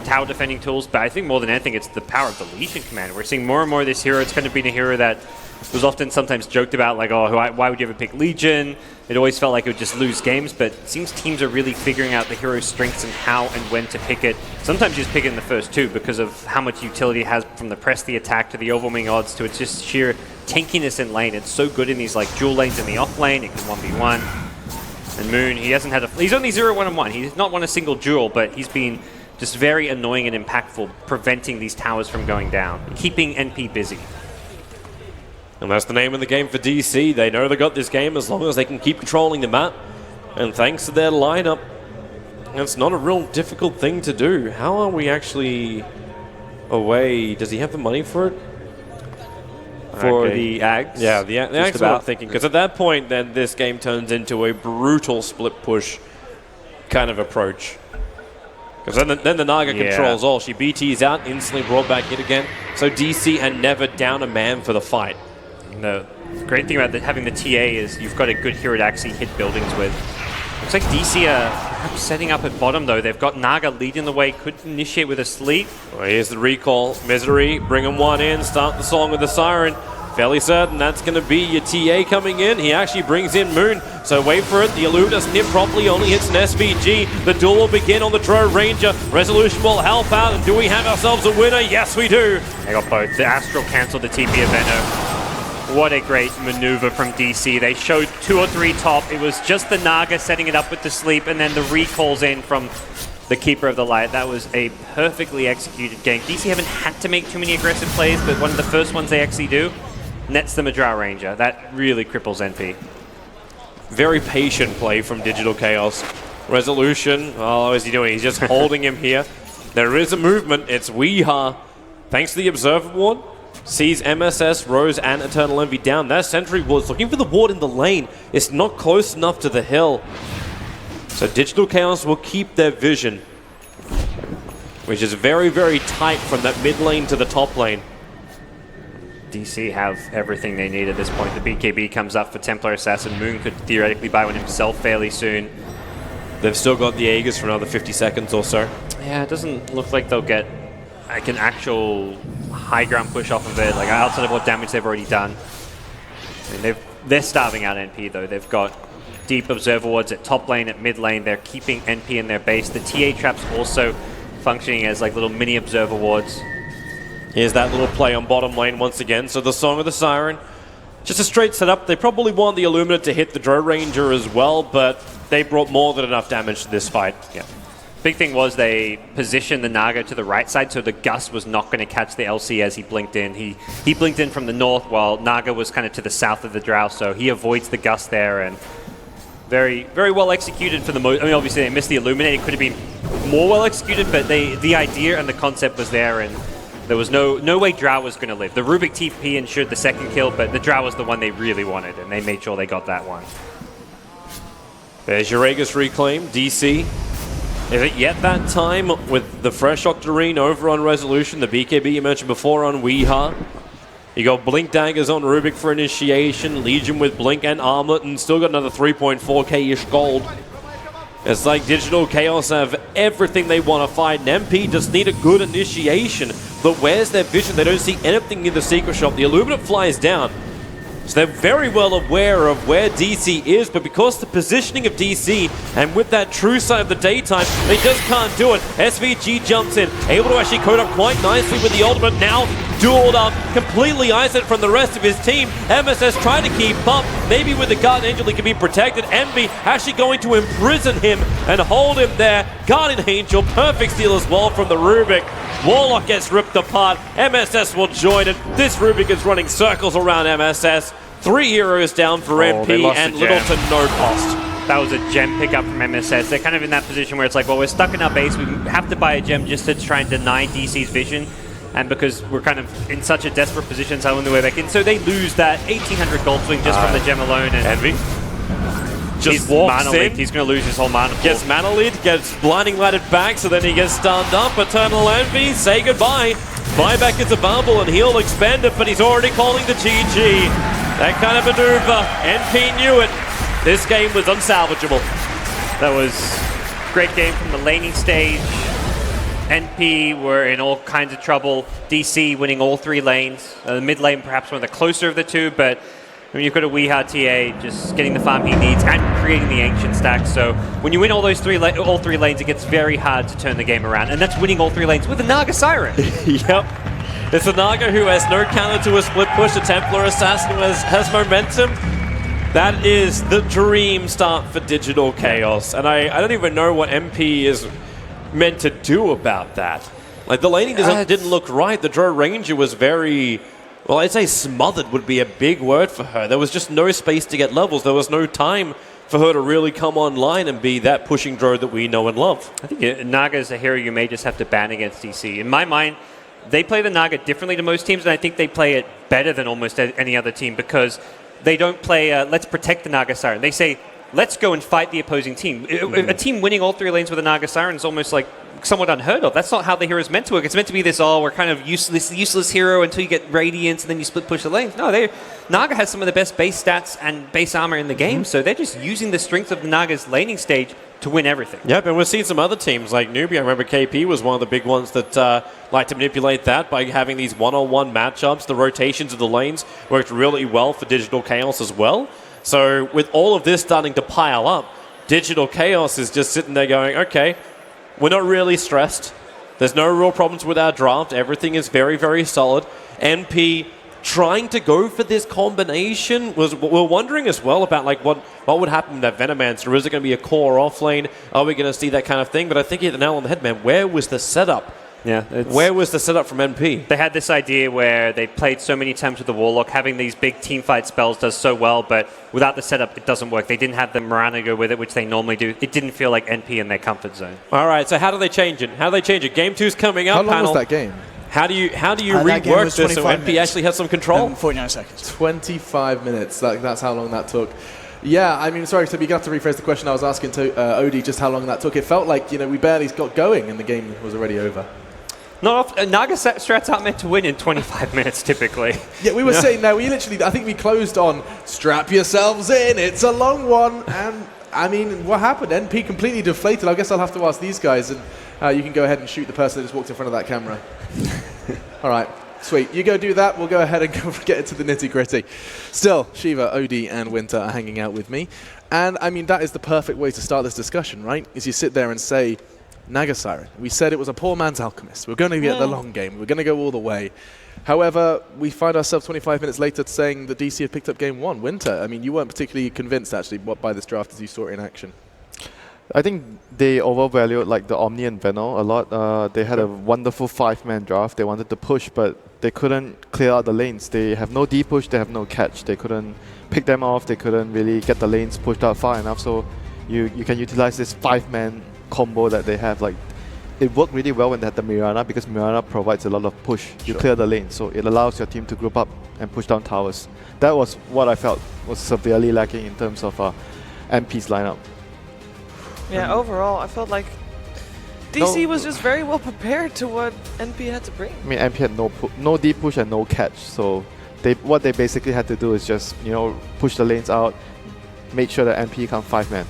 tower defending tools, but I think more than anything, it's the power of the Legion Commander. We're seeing more and more of this hero. It's kind of been a hero that was often sometimes joked about, like, oh, why would you ever pick Legion? It always felt like it would just lose games, but it seems teams are really figuring out the hero's strengths and how and when to pick it. Sometimes you just pick it in the first two because of how much utility it has, from the press the attack to the overwhelming odds to its just sheer tankiness in lane. It's so good in these like dual lanes in the off lane. It can 1v1. And Moon, he's only 0-1-1. He's not won a single duel, but he's been just very annoying and impactful, preventing these towers from going down, keeping NP busy. And that's the name of the game for DC. They know they got this game as long as they can keep controlling the map. And thanks to their lineup, it's not a real difficult thing to do. How are we actually away? Does he have the money for it? For the Ags? Yeah, the Ags what I'm thinking. Because at that point, then this game turns into a brutal split push kind of approach. Because then the Naga controls all. She BTs out, instantly brought back in again. So DC had never down a man for the fight. The great thing about having the TA is you've got a good hero to actually hit buildings with. Looks like DC are perhaps setting up at bottom, though. They've got Naga leading the way, could initiate with a sleep. Well, here's the recall. Misery, bring him one in, start the song with the siren. Fairly certain that's going to be your TA coming in. He actually brings in Moon, so wait for it. The Illum doesn't hit properly, only hits an SVG. The duel will begin on the Drow Ranger. Resolution will help out, and do we have ourselves a winner? Yes, we do. They got both. The Astral cancelled the TP of Venom. What a great maneuver from DC. They showed 2 or 3 top. It was just the Naga setting it up with the sleep, and then the recalls in from the Keeper of the Light. That was a perfectly executed gank. DC haven't had to make too many aggressive plays, but one of the first ones they actually do nets them a Drow Ranger. That really cripples NP. Very patient play from Digital Chaos. Resolution, oh, is he doing? He's just holding him here. There is a movement. It's Weeha. Thanks to the Observer Ward. Sees MSS, Rose, and Eternal Envy down. That Sentry Ward's looking for the ward in the lane. It's not close enough to the hill. So Digital Chaos will keep their vision, which is very, very tight from that mid lane to the top lane. DC have everything they need at this point. The BKB comes up for Templar Assassin. Moon could theoretically buy one himself fairly soon. They've still got the Aegis for another 50 seconds or so. Yeah, it doesn't look like they'll get like an actual high ground push off of it, like outside of what damage they've already done. I mean, they're starving out NP though. They've got deep observer wards at top lane, at mid lane. They're keeping NP in their base. The TA traps also functioning as like little mini observer wards. Here's that little play on bottom lane once again. So the Song of the Siren, just a straight setup. They probably want the Illuminate to hit the Drow Ranger as well, but they brought more than enough damage to this fight. Yeah. Big thing was they positioned the Naga to the right side, so the Gust was not going to catch the LC as he blinked in. He blinked in from the north, while Naga was kind of to the south of the Drow, so he avoids the Gust there, and very, very well executed for the most. I mean, obviously they missed the Illuminate. It could have been more well executed, but the idea and the concept was there, and there was no way Drow was going to live. The Rubik TP ensured the second kill, but the Drow was the one they really wanted, and they made sure they got that one. There's your Aegis reclaim, DC. Is it yet that time with the fresh Octarine over on Resolution, the BKB you mentioned before on Weeha? You got Blink Daggers on Rubik for initiation, Legion with Blink and Armlet, and still got another 3.4k-ish gold. It's like Digital Chaos have everything they want to fight, and MP just need a good initiation. But where's their vision? They don't see anything in the secret shop. The Illuminate flies down. So they're very well aware of where DC is, but because the positioning of DC, and with that true side of the daytime, they just can't do it. SVG jumps in, able to actually code up quite nicely with the ultimate, now dueled up, completely isolated from the rest of his team. MSS trying to keep up, maybe with the Guardian Angel he can be protected. Envy actually going to imprison him and hold him there. Guardian Angel, perfect steal as well from the Rubik. Warlock gets ripped apart. MSS will join it. This Rubik is running circles around MSS. 3 heroes down for MP and little to no cost. That was a gem pickup from MSS. They're kind of in that position where it's like, well, we're stuck in our base. We have to buy a gem just to try and deny DC's vision. And because we're kind of in such a desperate position, so on the way back in. So they lose that 1,800 gold swing just from the gem alone. And Envy just walks in. He's going to lose his whole mana pool. Gets mana lead, gets blinding lighted back, so then he gets stunned up. Eternal Envy, say goodbye. Buyback is available and he'll expend it, but he's already calling the GG. That kind of maneuver, NP knew it. This game was unsalvageable. That was great game from the laning stage. NP were in all kinds of trouble. DC winning all 3 lanes. The mid lane perhaps one of the closer of the two, but when you've got a Weeha TA just getting the farm he needs and creating the ancient stack. So when you win all those all 3 lanes, it gets very hard to turn the game around. And that's winning all 3 lanes with a Naga Siren. Yep. It's a Naga who has no counter to a split push, a Templar Assassin who has momentum. That is the dream start for Digital Chaos. And I don't even know what MP is meant to do about that. Like, the laning didn't look right. The Drow Ranger was very, well, I'd say smothered would be a big word for her. There was just no space to get levels. There was no time for her to really come online and be that pushing Drow that we know and love. I think Naga is a hero you may just have to ban against DC. In my mind, they play the Naga differently to most teams, and I think they play it better than almost any other team because they don't play, let's protect the Naga Siren. They say, let's go and fight the opposing team. A team winning all 3 lanes with a Naga Siren is almost like somewhat unheard of. That's not how the hero is meant to work. It's meant to be this, we're kind of useless hero until you get Radiance and then you split push the lanes. No, Naga has some of the best base stats and base armor in the game, so they're just using the strength of the Naga's laning stage to win everything. Yep, and we've seen some other teams like Nubia. I remember KP was one of the big ones that like to manipulate that by having these one-on-one matchups. The rotations of the lanes worked really well for Digital Chaos as well. So with all of this starting to pile up, Digital Chaos is just sitting there going, okay, we're not really stressed. There's no real problems with our draft. Everything is very, very solid. NP trying to go for this combination. We're wondering as well about like what would happen with that Venomancer. Is it going to be a core off lane? Are we going to see that kind of thing? But I think you hit the nail on the head, man. Where was the setup? Yeah, where was the setup from NP? They had this idea where they played so many times with the Warlock, having these big teamfight spells does so well, but without the setup, it doesn't work. They didn't have the Mirana go with it, which they normally do. It didn't feel like NP in their comfort zone. All right, so how do they change it? Game 2's coming up. How long was that game? How do you rework this so NP actually has some control? 49 seconds. 25 minutes. That's how long that took. Yeah, I mean, sorry, so you're going to have to rephrase the question I was asking to Odie, just how long that took. It felt like, we barely got going and the game was already over. Naga strats aren't meant to win in 25 minutes, typically. Yeah, we were saying that. I think we closed on strap yourselves in, it's a long one. And, I mean, what happened? NP completely deflated. I guess I'll have to ask these guys, and you can go ahead and shoot the person that just walked in front of that camera. All right, sweet. You go do that. We'll go ahead and get into the nitty-gritty. Still, Shiva, Odie, and Winter are hanging out with me. And, I mean, that is the perfect way to start this discussion, right? Is you sit there and say, Naga Siren. We said it was a poor man's alchemist. We're going to get the long game. We're going to go all the way. However, we find ourselves 25 minutes later saying that DC had picked up game 1. Winter, I mean, you weren't particularly convinced, actually, by this draft as you saw it in action. I think they overvalued like the Omni and Veno a lot. They had a wonderful 5-man draft. They wanted to push, but they couldn't clear out the lanes. They have no D-push, they have no catch. They couldn't pick them off. They couldn't really get the lanes pushed out far enough. So you can utilize this 5-man combo that they have. Like, it worked really well when they had the Mirana because Mirana provides a lot of push. You clear the lane, so it allows your team to group up and push down towers. That was what I felt was severely lacking in terms of MP's lineup. Yeah, overall, I felt like DC was just very well prepared to what NP had to bring. I mean, NP had no deep push and no catch, so what they basically had to do is just push the lanes out, make sure that NP can't 5-man.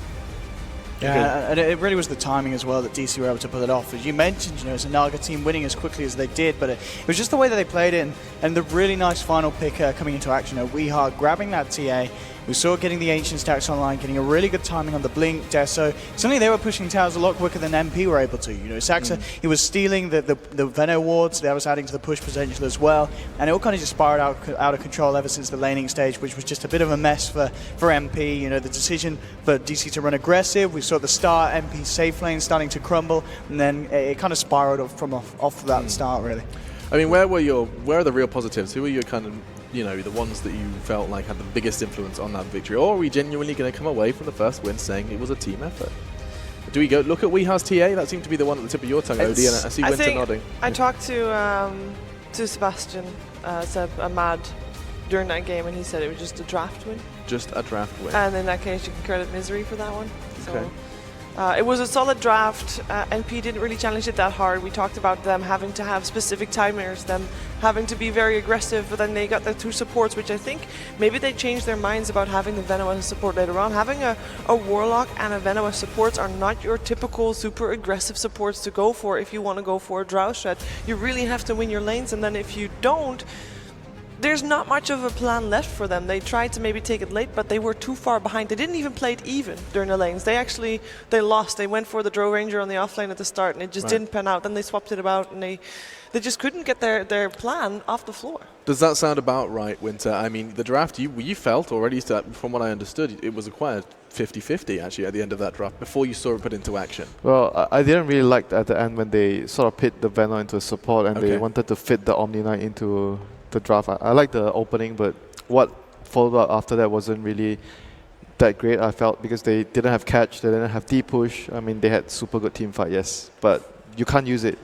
Yeah, and it really was the timing as well that DC were able to pull it off. As you mentioned, it's a Naga team winning as quickly as they did, but it was just the way that they played it and the really nice final pick coming into action. Weeha grabbing that TA. We saw getting the Ancient stacks online, getting a really good timing on the Blink, Deso. Suddenly they were pushing towers a lot quicker than MP were able to. Saxa, he was stealing the Veno wards, that was adding to the push potential as well. And it all kind of just spiraled out of control ever since the laning stage, which was just a bit of a mess for MP. The decision for DC to run aggressive, we saw at the start MP's safe lane starting to crumble, and then it kind of spiraled off that start, really. I mean, where are the real positives? Who are your kind of the ones that you felt like had the biggest influence on that victory? Or are we genuinely going to come away from the first win saying it was a team effort? Do we go look at Weeha's TA? That seemed to be the one at the tip of your tongue, Odie, and I see Winter nodding. I talked to Sebastian Ahmad during that game, and he said it was just a draft win. Just a draft win. And in that case, you can credit Misery for that one. So, okay. It was a solid draft. NP didn't really challenge it that hard. We talked about them having to have specific timers, them having to be very aggressive, but then they got their 2 supports, which I think maybe they changed their minds about having the Venom as a support later on. Having a Warlock and a Venom as supports are not your typical super aggressive supports to go for if you want to go for a Drow strat. You really have to win your lanes, and then if you don't, there's not much of a plan left for them. They tried to maybe take it late, but they were too far behind. They didn't even play it even during the lanes. They lost. They went for the Drow Ranger on the offlane at the start, and it just didn't pan out. Then they swapped it about, and they just couldn't get their plan off the floor. Does that sound about right, Winter? I mean, the draft, you felt already, from what I understood, it was quite a 50-50 actually at the end of that draft, before you saw it put into action. Well, I didn't really like at the end when they sort of pit the Venom into a support and they wanted to fit the Omni Knight into the draft. I like the opening, but what followed up after that wasn't really that great, I felt, because they didn't have catch, they didn't have deep push. I mean, they had super good team fight, yes, but you can't use it.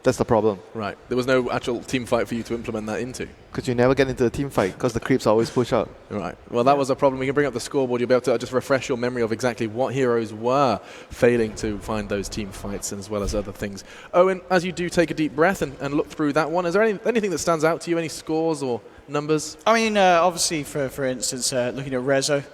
That's the problem. Right. There was no actual team fight for you to implement that into. Because you never get into a team fight, because the creeps always push out. Right. Well, that was a problem. We can bring up the scoreboard. You'll be able to just refresh your memory of exactly what heroes were failing to find those team fights, as well as other things. Owen, as you do take a deep breath and look through that one, is there anything that stands out to you, any scores or numbers? I mean, obviously, for instance, looking at Rezo,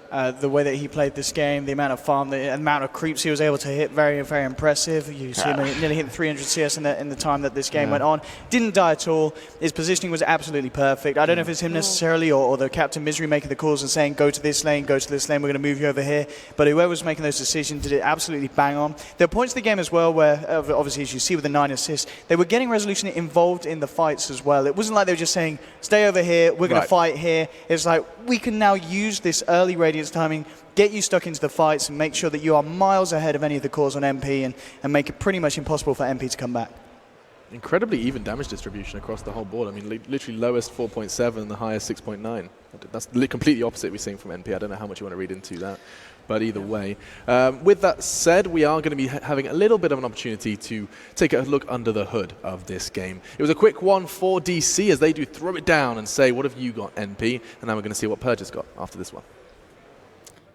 the way that he played this game, the amount of farm, the amount of creeps he was able to hit, very, very impressive. You see him nearly hit 300 CS in the time that this game went on. Didn't die at all. His positioning was absolutely perfect. I don't know if it's him necessarily or the Captain Misery making the calls and saying, go to this lane, we're going to move you over here. But whoever was making those decisions did it absolutely bang on. There are points in the game as well where, obviously, as you see with the 9 assists, they were getting Resolution involved in the fights as well. It wasn't like they were just saying, stay over here, we're going to fight here. It's like, we can now use this early Radiance timing, get you stuck into the fights and make sure that you are miles ahead of any of the cores on MP and make it pretty much impossible for MP to come back. Incredibly even damage distribution across the whole board. I mean, literally lowest 4.7 and the highest 6.9. That's completely opposite we're seeing from NP. I don't know how much you want to read into that. But either way, with that said, we are going to be having a little bit of an opportunity to take a look under the hood of this game. It was a quick one for DC as they do throw it down and say, what have you got, NP? And now we're going to see what Purge has got after this one.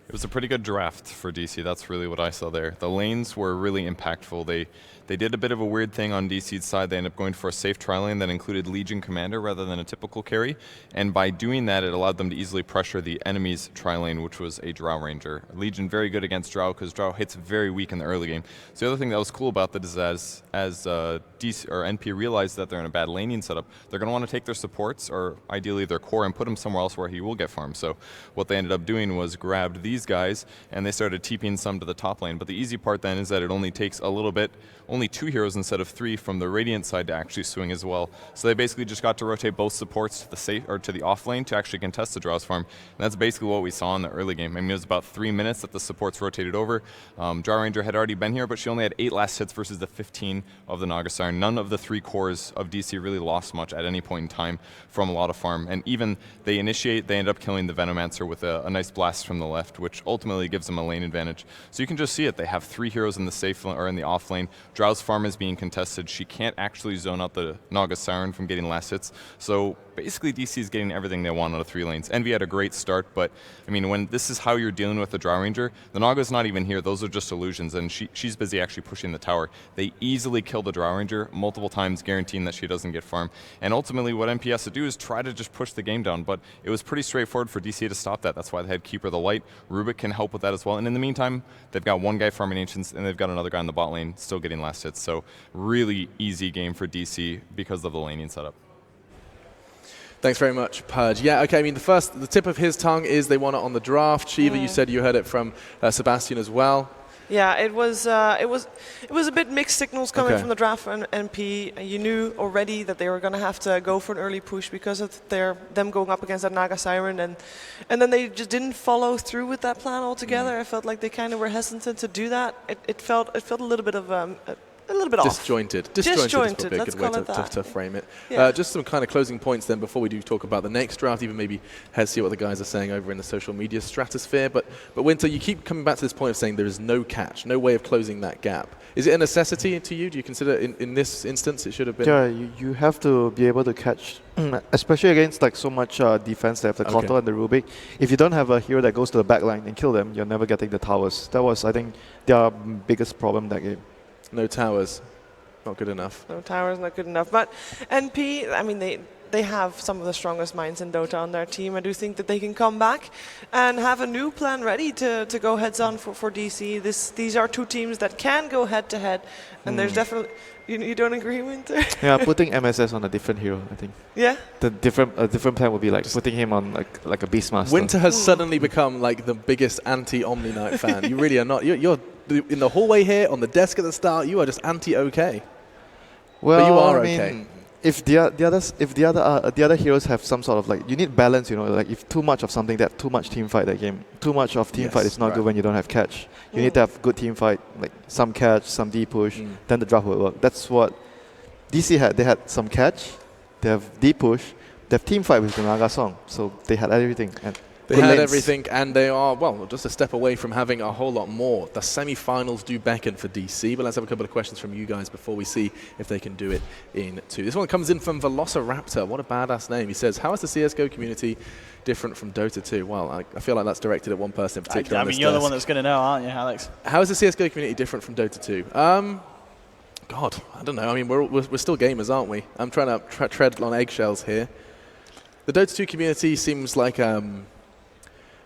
It was a pretty good draft for DC. That's really what I saw there. The lanes were really impactful. They did a bit of a weird thing on DC's side. They ended up going for a safe tri lane that included Legion Commander rather than a typical carry. And by doing that, it allowed them to easily pressure the enemy's tri lane, which was a Drow Ranger. Legion very good against Drow because Drow hits very weak in the early game. So the other thing that was cool about that is as DC or NP realized that they're in a bad laning setup, they're going to want to take their supports, or ideally their core, and put them somewhere else where he will get farmed. So what they ended up doing was grabbed these guys, and they started TPing some to the top lane. But the easy part then is that it only takes a little bit, only 2 heroes instead of 3 from the Radiant side to actually swing as well. So they basically just got to rotate both supports to the safe or to the off lane to actually contest the Drow's farm. And that's basically what we saw in the early game. I mean, it was about 3 minutes that the supports rotated over. Drow Ranger had already been here, but she only had 8 last hits versus the 15 of the Naga Siren. None of the 3 cores of DC really lost much at any point in time from a lot of farm. And even they end up killing the Venomancer with a nice blast from the left, which ultimately gives them a lane advantage. So you can just see it. They have 3 heroes in the safe lane, or in the off lane. Drow's farm is being contested. She can't actually zone out the Naga Siren from getting last hits. So basically DC is getting everything they want out of 3 lanes. Envy had a great start, but I mean, when this is how you're dealing with the Drow Ranger, the Naga's not even here. Those are just illusions, and she's busy actually pushing the tower. They easily kill the Drow Ranger multiple times, guaranteeing that she doesn't get farm. And ultimately what NP has to do is try to just push the game down, but it was pretty straightforward for DC to stop that. That's why they had Keeper the Light. Rubik can help with that as well. And in the meantime, they've got 1 guy farming Ancients, and they've got another guy in the bot lane still getting last hits. So really easy game for DC because of the laning setup. Thanks very much, Purge. Yeah, okay, I mean, the tip of his tongue is they want it on the draft. Shiva, you said you heard it from Sebastian as well. Yeah, it was a bit mixed signals coming from the draft from NP. You knew already that they were going to have to go for an early push because of them going up against that Naga Siren, and then they just didn't follow through with that plan altogether. I felt like they kind of were hesitant to do that. It felt a little bit of a little bit off. Disjointed. Disjointed is probably a let's good way call it that. to frame it. Yeah. Just some kind of closing points then before we do talk about the next draft, even maybe see what the guys are saying over in the social media stratosphere. But Winter, you keep coming back to this point of saying there is no catch, no way of closing that gap. Is it a necessity to you? Do you consider in this instance it should have been? Yeah, you have to be able to catch, especially against like so much defense. They have the Kotal and the Rubik. If you don't have a hero that goes to the back line and kill them, you're never getting the towers. That was, I think, their biggest problem that game. No towers. Not good enough. No towers, not good enough. But NP, I mean, they have some of the strongest minds in Dota on their team. I do think that they can come back and have a new plan ready to go heads on for DC. These are two teams that can go head to head, and there's definitely. You don't agree, Winter? Yeah, putting MSS on a different hero, I think. Yeah. A different plan would be like putting him on like a Beastmaster. Winter has suddenly become like the biggest anti-Omni Knight fan. You really are not. You're in the hallway here on the desk at the start. You are just anti-OK. Well, but you are I mean, okay. If the other heroes have some sort of like, you need balance, you know, like if too much of something, that too much team fight that game. Too much of team fight is not good when you don't have catch. You need to have good team fight, like some catch, some D push, then the draft will work. That's what DC had. They had some catch, they have D push, they have team fight with the Naga song. So they had everything. And they had everything, and they are, well, just a step away from having a whole lot more. The semi-finals do beckon for DC, but let's have a couple of questions from you guys before we see if they can do it in 2. This one comes in from Velociraptor. What a badass name. He says, how is the CSGO community different from Dota 2? Well, I feel like that's directed at one person in particular. I mean, you're the one that's going to know, aren't you, Alex? How is the CSGO community different from Dota 2? God, I don't know. I mean, we're still gamers, aren't we? I'm trying to tread on eggshells here. The Dota 2 community seems like...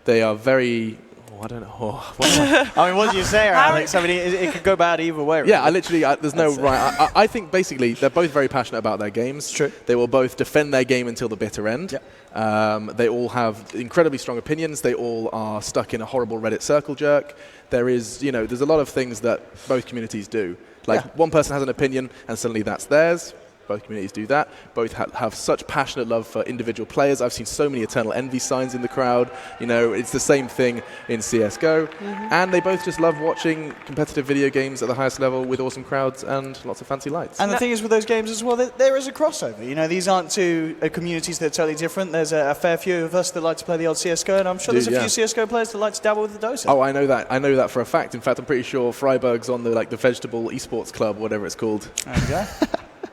they are very, I don't know. I mean, what do you say, Alex? I mean, it could go bad either way. Really. Yeah, there's no right. I think basically they're both very passionate about their games. True. They will both defend their game until the bitter end. Yep. They all have incredibly strong opinions. They all are stuck in a horrible Reddit circle jerk. There's a lot of things that both communities do. Like one person has an opinion and suddenly that's theirs. Both communities do that. Both have such passionate love for individual players. I've seen so many eternal envy signs in the crowd. You know, it's the same thing in CSGO. And they both just love watching competitive video games at the highest level with awesome crowds and lots of fancy lights. And the thing is with those games as well, there is a crossover. You know, these aren't two communities that are totally different. There's a fair few of us that like to play the old CSGO, and I'm sure there's a few CSGO players that like to dabble with the Dota. Oh, I know that. I know that for a fact. In fact, I'm pretty sure Freiburg's on the vegetable esports club, whatever it's called. There you go.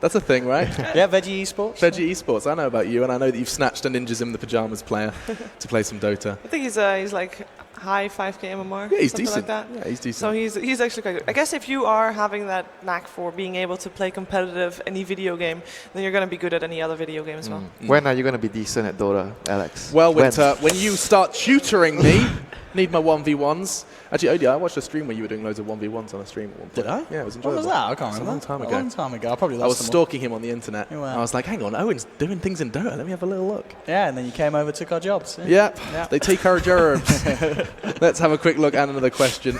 That's a thing, right? Yeah, Veggie Esports. Veggie Esports. I know about you, and I know that you've snatched a Ninjas in the Pajamas player to play some Dota. I think he's like high 5k MMR. Yeah, he's something decent. Like that. Yeah, he's decent. So he's actually quite good. I guess if you are having that knack for being able to play competitive any video game, then you're going to be good at any other video game as well. When are you going to be decent at Dota, Alex? Well, Winter, when you start tutoring me, need my 1v1s. Actually, I watched a stream where you were doing loads of 1v1s on a stream at one point. Did I? Yeah, it was What enjoyable. was that? I can't remember. A long time ago. A long time ago. I probably lost I was them all. stalking him on the internet. Oh, wow. I was like, hang on, Owen's doing things in Dota. Let me have a little look. Yeah, and then you came over, took our jobs. Yep. They take our jobs. Let's have a quick look at another question.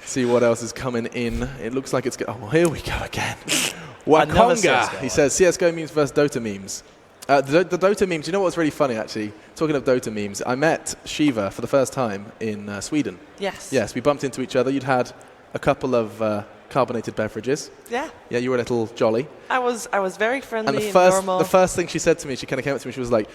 See what else is coming in. It looks like it's... Oh, well, here we go again. Wakonga. He says, CSGO memes versus Dota memes. The Dota memes, you know what's really funny, actually? Talking of Dota memes, I met Shiva for the first time in Sweden. Yes. Yes, we bumped into each other. You'd had a couple of carbonated beverages. Yeah. Yeah, you were a little jolly. I was very friendly And and normal. the first thing she said to me, she kind of came up to me, she was like,